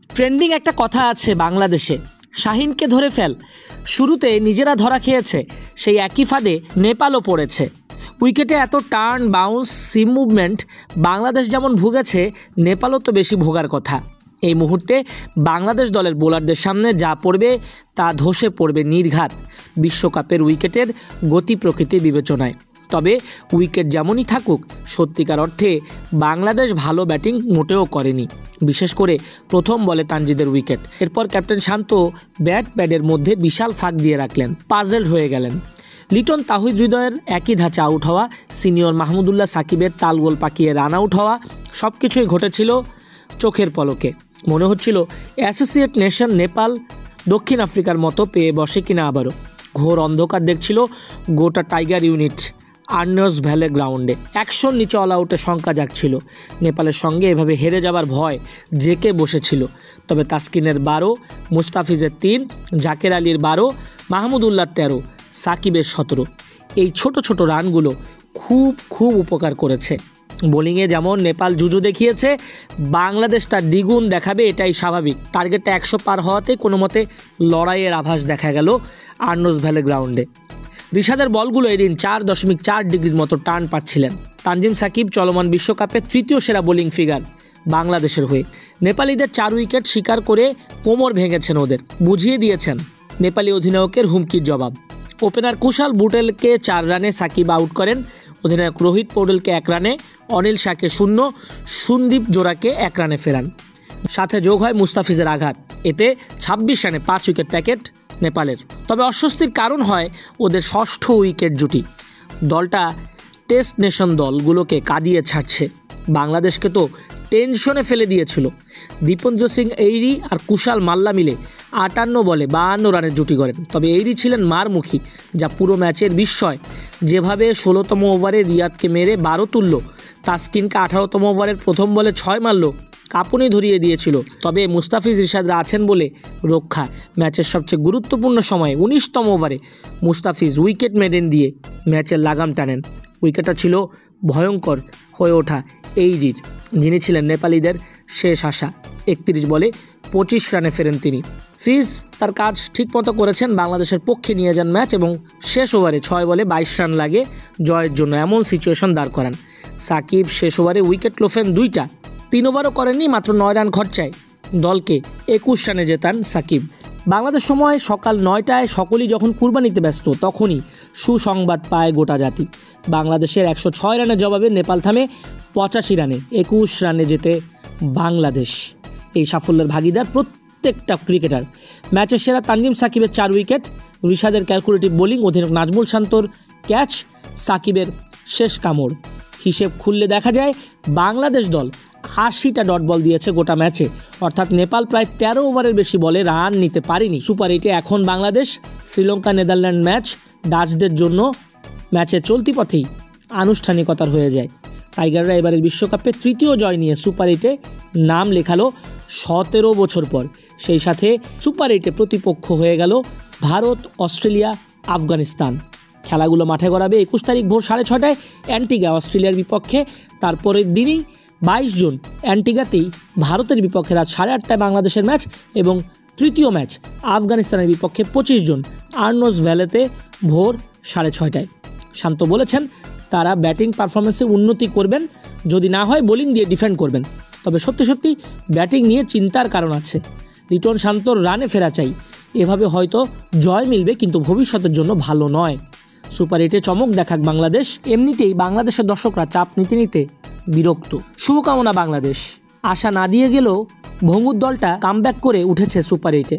Trending একটা কথা আছে বাংলাদেশে, শাহিনকে ধরে ফেল। শুরুতে নিজেরা ধরা খেয়েছে, সেই একই ফাঁদে নেপালও পড়েছে। উইকেটে এত টার্ন, বাউন্স, সিম মুভমেন্ট বাংলাদেশ যেমন ভুগেছে, নেপালও তো বেশি ভোগার কথা। এই মুহূর্তে বাংলাদেশ দলের বোলারদের সামনে যা পড়বে তা ধসে পড়বে নির্ঘাত বিশ্বকাপের উইকেটের গতি প্রকৃতি বিবেচনায়। তবে উইকেট যেমনই থাকুক, সত্যিকার অর্থে বাংলাদেশ ভালো ব্যাটিং মোটেও করেনি, বিশেষ করে প্রথম বলে তানজিদের উইকেট। এরপর ক্যাপ্টেন শান্ত ব্যাট প্যাডের মধ্যে বিশাল ফাঁক দিয়ে রাখলেন, পাজেলড হয়ে গেলেন। লিটন তাহিদ হৃদয়ের একই ধাঁচে আউট হওয়া, সিনিয়র মাহমুদুল্লাহ সাকিবের তালগোল পাকিয়ে রান আউট হওয়া, সব কিছুই ঘটেছিল চোখের পলকে। মনে হচ্ছিল অ্যাসোসিয়েট নেশন নেপাল দক্ষিণ আফ্রিকার মতো পেয়ে বসে কিনা আবারও। ঘোর অন্ধকার দেখছিল গোটা টাইগার ইউনিট আর্নস ভ্যালে গ্রাউন্ডে। 100 নিচে অল আউটের শঙ্কা জাগছিল। নেপালের সঙ্গে এভাবে হেরে যাবার ভয় জেকে বসেছিল। তবে তাসকিনের 12, মুস্তাফিজের 3, জাকের আলীর 12, মাহমুদুল্লাহর 13, সাকিবের 17, এই ছোট ছোট রানগুলো খুব উপকার করেছে। বোলিংয়ে যেমন নেপাল জুজু দেখিয়েছে, বাংলাদেশ তার দ্বিগুণ দেখাবে, এটাই স্বাভাবিক। টার্গেটটা 100 পার হওয়াতে কোনো মতে লড়াইয়ের আভাস দেখা গেল আর্নস ভ্যালে গ্রাউন্ডে। ঋষাদের বলগুলো এদিন 4.4 ডিগ্রির মতো টার্ন পাচ্ছিলেন। তানজিম সাকিব চলমান বিশ্বকাপের তৃতীয় সেরা বোলিং ফিগার বাংলাদেশের হয়ে। নেপালিদের 4 উইকেট শিকার করে কোমর ভেঙেছেন ওদের, বুঝিয়ে দিয়েছেন নেপালি অধিনায়কের হুমকির জবাব। ওপেনার কুশাল বুটেলকে 4 রানে সাকিব আউট করেন। অধিনায়ক রোহিত পৌডেলকে 1 রানে, অনিল শাহকে 0, সন্দীপ জোড়াকে 1 রানে ফেরান। সাথে যোগ হয় মুস্তাফিজের আঘাত। এতে 26 রানে 5 উইকেট প্যাকেট নেপালের। তবে অস্বস্তির কারণ হয় ওদের ষষ্ঠ উইকেট জুটি। দলটা টেস্ট নেশন দলগুলোকে কাঁদিয়ে ছাড়ছে, বাংলাদেশকে তো টেনশনে ফেলে দিয়েছিল। দীপেন্দ্র সিং এইরি আর কুশাল মাল্লা মিলে 58 বলে 52 রানের জুটি করেন। তবে এইরি ছিলেন মারমুখী, যা পুরো ম্যাচের বিস্ময়। যেভাবে 16তম ওভারে রিয়াদকে মেরে 12 তুলল, তাসকিনকে 18তম ওভারের প্রথম বলে 6 মারল, কাঁপুনি ধরিয়ে দিয়েছিল। তবে মুস্তাফিজ রিশাদরা আছেন বলে রক্ষা। ম্যাচের সবচেয়ে গুরুত্বপূর্ণ সময়ে 19তম ওভারে মুস্তাফিজ উইকেট মেডেন দিয়ে ম্যাচের লাগাম টানেন। উইকেটটা ছিল ভয়ঙ্কর হয়ে ওঠা এইরির, যিনি ছিলেন নেপালিদের শেষ আশা। 31 বলে 25 রানে ফেরেন তিনি। ফিজ তার কাজ ঠিকমতো করেছেন, বাংলাদেশের পক্ষে নিয়ে যান ম্যাচ এবং শেষ ওভারে 6 বলে 22 রান লাগে জয়ের জন্য, এমন সিচুয়েশন দাঁড় করান। সাকিব শেষ ওভারে উইকেট লোফেন 2টা, 3 ওভারও করেননি, মাত্র 9 রান খরচায় দলকে 21 রানে জেতান সাকিব। বাংলাদেশ সময় সকাল 9টায় সকলেই যখন কুরবানিতে ব্যস্ত, তখনই সুসংবাদ পায় গোটা জাতি। বাংলাদেশের 106 রানের জবাবে নেপাল থামে 85 রানে, 21 রানে জেতে বাংলাদেশ। এই সাফল্যের ভাগিদার প্রত্যেকটা ক্রিকেটার। ম্যাচের সেরা তানজিম সাকিবের 4 উইকেট, ঋষাদের ক্যালকুলেটিভ বোলিং, অধিনায়ক নাজমুল শান্তর ক্যাচ, সাকিবের শেষ কামড়। হিসেব খুললে দেখা যায় বাংলাদেশ দল 80টা ডট বল দিয়েছে গোটা ম্যাচে, অর্থাৎ নেপাল প্রায় 13 ওভারের বেশি বলে রান নিতে পারেনি। সুপার 8-এ এখন বাংলাদেশ। শ্রীলঙ্কা নেদারল্যান্ড ম্যাচ ডাচদের জন্য ম্যাচের চলতি পথেই আনুষ্ঠানিকতার হয়ে যায়। টাইগাররা এবারের বিশ্বকাপে 3য় জয় নিয়ে সুপার 8-এ নাম লেখালো 17 বছর পর। সেই সাথে সুপার 8-এ প্রতিপক্ষ হয়ে গেল ভারত, অস্ট্রেলিয়া, আফগানিস্তান। খেলাগুলো মাঠে গড়াবে 21 তারিখ ভোর 6:30টায় অ্যান্টিগা অস্ট্রেলিয়ার বিপক্ষে। তারপরের দিনই 22 জুন অ্যান্টিগাতেই ভারতের বিপক্ষে রাত 8:30টায় বাংলাদেশের ম্যাচ এবং তৃতীয় ম্যাচ আফগানিস্তানের বিপক্ষে 25 জুন আর্নস ভ্যালেতে ভোর 6:30টায়। শান্ত বলেছেন তারা ব্যাটিং পারফরমেন্সে উন্নতি করবেন, যদি না হয় বোলিং দিয়ে ডিফেন্ড করবেন। তবে সত্যি ব্যাটিং নিয়ে চিন্তার কারণ আছে। লিটন শান্তর রানে ফেরা চাই, এভাবে হয়তো জয় মিলবে, কিন্তু ভবিষ্যতের জন্য ভালো নয়। সুপার 8-এ চমক দেখাক বাংলাদেশ। এমনিতেই বাংলাদেশের দর্শকরা চাপ নিতে বিরক্ত। শুভকামনা বাংলাদেশ। আশা না দিয়ে গেলেও ভঙ্গুর দলটা কামব্যাক করে উঠেছে সুপার 8-এ।